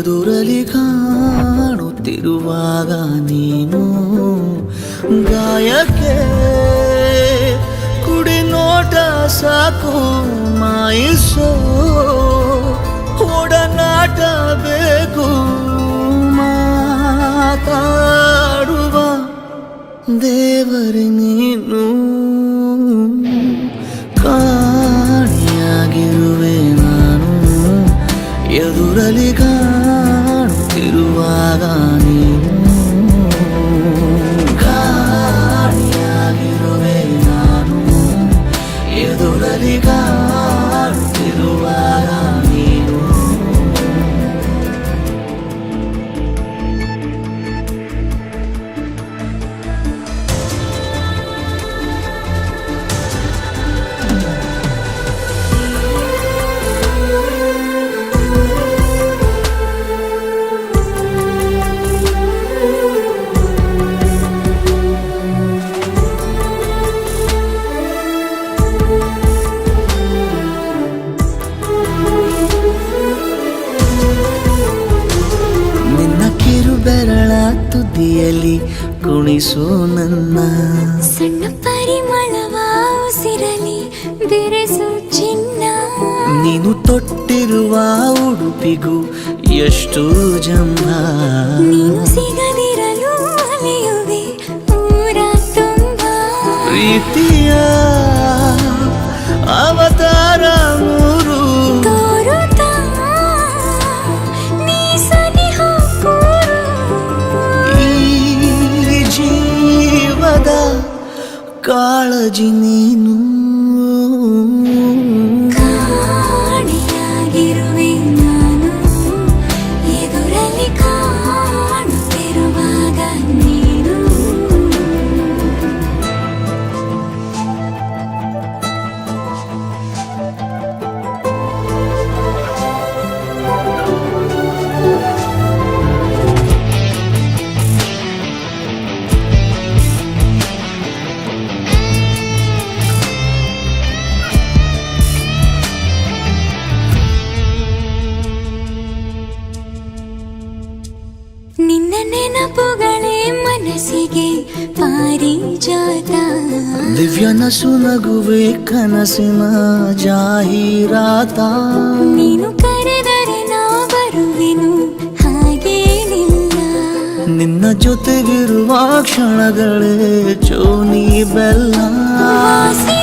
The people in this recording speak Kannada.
ಎದುರಲಿ ಕಾಣುತ್ತಿರುವಾಗ ನೀನು ಗಾಯಕ್ಕೆ ಕುಡಿ ನೋಟ ಸಾಕು ಮಾಯಿಸೋ ಒಡನಾಟ ಬೇಕು ಮಾತಾಡುವ ದೇವರೇ ನೀನು ಕಾಣಿಯಾಗಿರುವೆ ನಾನು ಎದುರಲಿ ಕಾಣುತ್ತಿರುವಾಗ ನೀನು ಕಾಣಿಯಾಗಿರುವೆ ನಾನು ಎದುರಲಿ ಕಾಣುತ್ತಿರುವಾಗ ನೀನು ಬೆರಳ ತುದಿಯಲ್ಲಿ ಕುಣಿಸು ನನ್ನ ಸಣ್ಣ ಪರಿಮಳವ ಉಸಿರಲಿ ಬೆರೆಸು ಚಿನ್ನ ನೀನು ತೊಟ್ಟಿರುವ ಉಡುಪಿಗೂ ಎಷ್ಟು ಜಂಭ ನೀನು ಸಿಗದಿರಲು ಅಲೆಯುವೆ ಊರ ತುಂಬ ಪ್ರೀತಿಯ ಅವತಾರ ಮೂರು ತೋರುತ್ತಾ ನೀ ಸನಿಹ ಜೀವದ ಕಾಳಜಿ ನೀನು ಕಾಣಿಯಾಗಿರುವೆ ನಾನು ಎದುರಲ್ಲಿ ಕಾಣುತ್ತಿರುವಾಗ ನೀನು ನಿನ್ನ ನೆನಪುಗಳೇ ಮನಸ್ಸಿಗೆ ಪಾರಿಜಾತ ದಿವ್ಯ ನಸು ನಗುವೆ ಕನಸಿನ ಜಾಹೀರಾತ ನೀನು ಕರೆದರೆ ನಾ ಬರುವೆನು ಹಾಗೇನಿಲ್ಲ ನಿನ್ನ ಜೊತೆಗಿರುವ ಕ್ಷಣಗಳೇ ಚೋನಿ ಬೆಲ್ಲ ವಾಸಿ